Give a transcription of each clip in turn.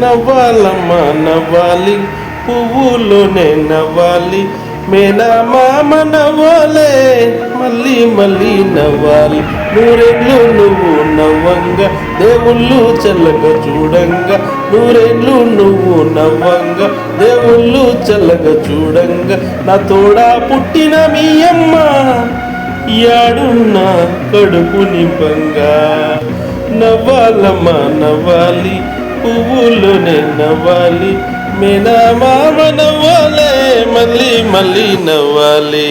నవ్వాలమ్మ నవ్వాలి, పువ్వులోనే నవ్వాలి, మేనమామ నవ్వాలే, మళ్ళీ మళ్ళీ నవ్వాలి. నూరేళ్ళు నువ్వు నవ్వంగా, దేవుళ్ళు చల్లగా చూడంగా. నూరేళ్ళు నువ్వు నవ్వంగా, దేవుళ్ళు చల్లగా చూడంగా. నా తోడా పుట్టిన మీ అమ్మ యాడున్నా కడుపు నింపంగా. నవ్వాలమ్మ నవ్వాలి, పువ్వులోనే నవ్వాలి, మేనమామ నవ్వాలే, మళ్ళీ మళ్ళీ నవ్వాలి.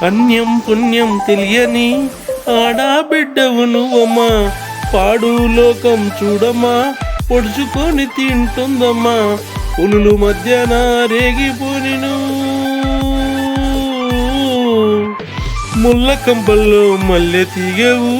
అన్యం పుణ్యం తెలియని ఆడాబిడ్డవు నువ్వమ్మా, పాడు లోకం చూడమ్మా, పొడుచుకొని తింటుందమ్మా. పులులు మధ్యాహ్న రేగిపోనిను ముళ్ళ కంపల్లో మల్లె తీగవు.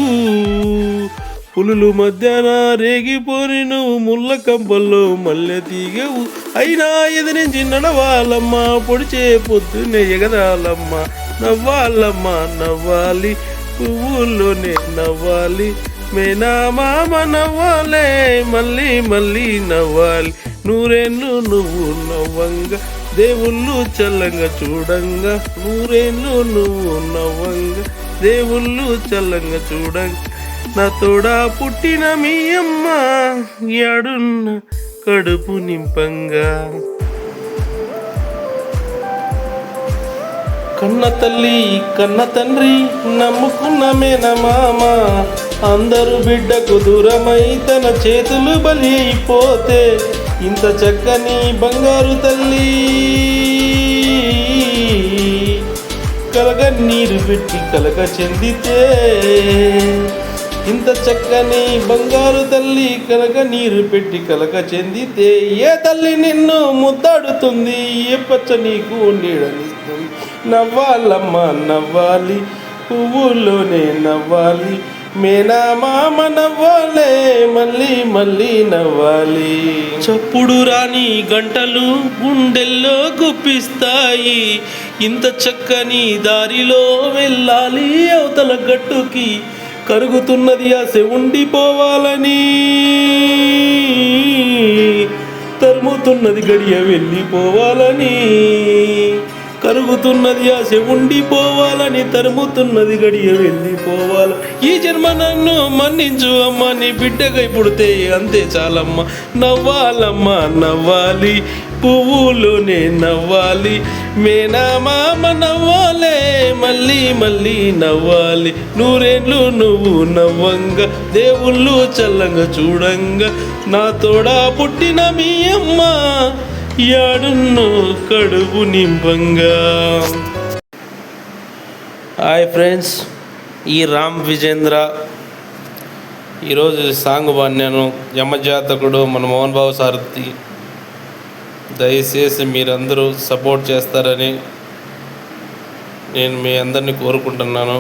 పులులు మధ్యాహ్న రేగిపోనిను ముళ్ళ కంపల్లో మల్లె తీగవు. అయినా ఎదిరించి నడవాలమ్మ, పొడిచే పొద్దునే ఎగదాలమ్మ. నవ్వాలమ్మ నవ్వాలి, పువ్వుల్లోనే నవ్వాలి, మేనమామ నవ్వాలే, మళ్ళీ మళ్ళీ నవ్వాలి. నూరేళ్ళు నువ్వు నవ్వంగా, దేవుళ్ళు చల్లంగా చూడంగా. నూరేళ్ళు నువ్వు నవ్వంగా, దేవుళ్ళు చల్లంగా చూడంగా. నా తోడా పుట్టిన మీ అమ్మ యాడున్న కడుపు నింపంగా. కన్న తల్లి కన్న తండ్రి నమ్ముకున్న మేనమామ, అందరూ బిడ్డకు దూరమై తన చేతులు బలి అయిపోతే, ఇంత చక్కని బంగారు తల్లి కలగ నీరు పెట్టి కలగ చెందితే. ఇంత చక్కని బంగారు తల్లి కలగ నీరు పెట్టి కలగ చెందితే, ఏ తల్లి నిన్ను ముద్దాడుతుంది, ఏ పచ్చ నీకు నీడనిస్తుంది. నవ్వాలమ్మ నవ్వాలి, పువ్వులోనే నవ్వాలి, మేనమామ నవ్వాలే, మళ్ళీ మళ్ళీ నవ్వాలి. చప్పుడు రాని గంటలు గుండెల్లో గుప్పిస్తాయి, ఇంత చక్కని దారిలో వెళ్ళాలి అవతల గట్టుకి. కరుగుతున్నది ఆశ ఉండిపోవాలని, తరుముతున్నది గడియ వెళ్ళిపోవాలని. కరుగుతున్నది ఆశ ఉండిపోవాలని, తరుముతున్నది గడియ వెళ్ళిపోవాలి. ఈ జన్మ నన్ను మన్నించు అమ్మ, నీ బిడ్డగా పుడితే అంతే చాలమ్మ. నవ్వాలమ్మ నవ్వాలి, పువ్వులోనే నవ్వాలి, మేనమామ నవ్వాలే, మళ్ళీ మళ్ళీ నవ్వాలి. నూరేళ్ళు నువ్వు నవ్వంగా, దేవుళ్ళు చల్లంగా చూడంగా. నా తోడా పుట్టిన మీ అమ్మ యాడున్నో కడుపు నింపంగా. హాయ్ ఫ్రెండ్స్, ఈ రామ్ విజేంద్ర ఈరోజు సాంగ్ పాడినాను. యమజాతకుడు మన మోహన్ బాబు సారథి. దయచేసి మీరందరూ సపోర్ట్ చేస్తారని నేను మీ అందరినీ కోరుకుంటున్నాను.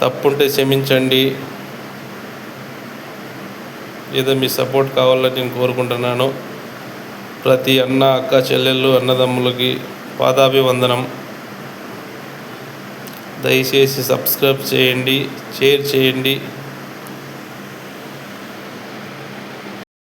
తప్పుంటే క్షమించండి, ఏదో మీ సపోర్ట్ కావాలని నేను కోరుకుంటున్నాను. ప్రతి అన్న అక్క చెల్లెళ్ళు అన్నదమ్ములకి పాదాభివందనం. దయచేసి సబ్స్క్రైబ్ చేయండి, షేర్ చేయండి.